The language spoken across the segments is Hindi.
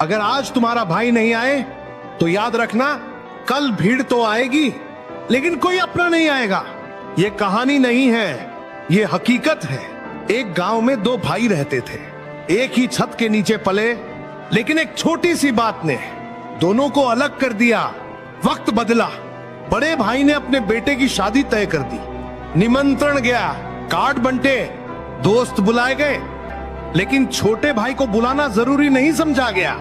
अगर आज तुम्हारा भाई नहीं आए तो याद रखना कल भीड़ तो आएगी, लेकिन कोई अपना नहीं आएगा। ये कहानी नहीं है, ये हकीकत है। एक गांव में दो भाई रहते थे, एक ही छत के नीचे पले, लेकिन एक छोटी सी बात ने दोनों को अलग कर दिया। वक्त बदला, बड़े भाई ने अपने बेटे की शादी तय कर दी। निमंत्रण गया, कार्ड बंटे, दोस्त बुलाए गए, लेकिन छोटे भाई को बुलाना जरूरी नहीं समझा गया।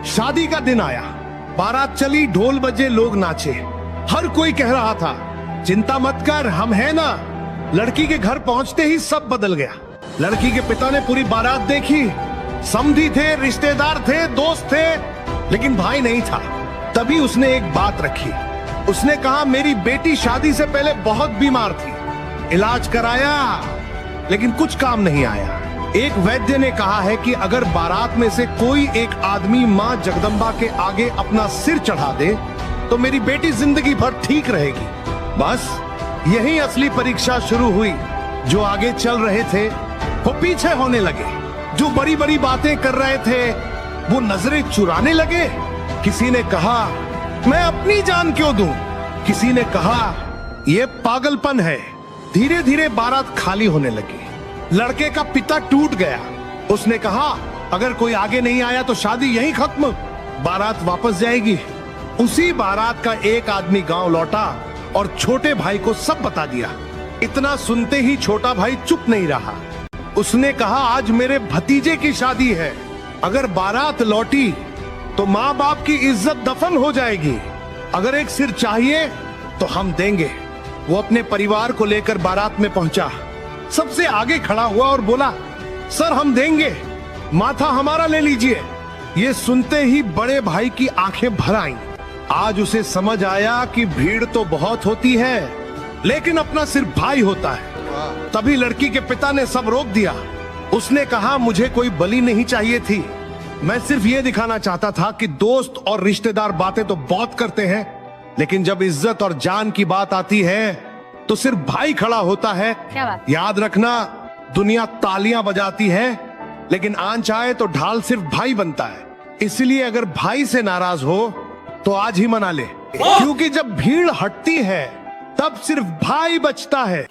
शादी का दिन आया, बारात चली, ढोल बजे, लोग नाचे। हर कोई कह रहा था चिंता मत कर, हम हैं ना। लड़की के घर पहुंचते ही सब बदल गया। लड़की के पिता ने पूरी बारात देखी, समधी थे, रिश्तेदार थे, दोस्त थे, लेकिन भाई नहीं था। तभी उसने एक बात रखी। उसने कहा मेरी बेटी शादी से पहले बहुत बीमार थी, इलाज कराया लेकिन कुछ काम नहीं आया। एक वैद्य ने कहा है कि अगर बारात में से कोई एक आदमी मां जगदम्बा के आगे अपना सिर चढ़ा दे तो मेरी बेटी जिंदगी भर ठीक रहेगी। बस यही असली परीक्षा शुरू हुई। जो आगे चल रहे थे वो पीछे होने लगे, जो बड़ी बड़ी बातें कर रहे थे वो नजरें चुराने लगे। किसी ने कहा मैं अपनी जान क्यों दूं, किसी ने कहा ये पागलपन है। धीरे धीरे बारात खाली होने लगी। लड़के का पिता टूट गया। उसने कहा अगर कोई आगे नहीं आया तो शादी यहीं खत्म, बारात वापस जाएगी। उसी बारात का एक आदमी गांव लौटा और छोटे भाई को सब बता दिया। इतना सुनते ही छोटा भाई चुप नहीं रहा। उसने कहा आज मेरे भतीजे की शादी है, अगर बारात लौटी तो माँ बाप की इज्जत दफन हो जाएगी। अगर एक सिर चाहिए तो हम देंगे। वो अपने परिवार को लेकर बारात में पहुंचा, सबसे आगे खड़ा हुआ और बोला सर हम देंगे, माथा हमारा ले लीजिए। ये सुनते ही बड़े भाई की आंखें भर आईं। आज उसे समझ आया कि भीड़ तो बहुत होती है लेकिन अपना सिर्फ भाई होता है। तभी लड़की के पिता ने सब रोक दिया। उसने कहा मुझे कोई बलि नहीं चाहिए थी, मैं सिर्फ ये दिखाना चाहता था कि दोस्त और रिश्तेदार बातें तो बहुत करते हैं, लेकिन जब इज्जत और जान की बात आती है तो सिर्फ भाई खड़ा होता है। क्या बात? याद रखना दुनिया तालियां बजाती है लेकिन आंच आए तो ढाल सिर्फ भाई बनता है। इसलिए अगर भाई से नाराज हो तो आज ही मना ले, क्योंकि जब भीड़ हटती है तब सिर्फ भाई बचता है।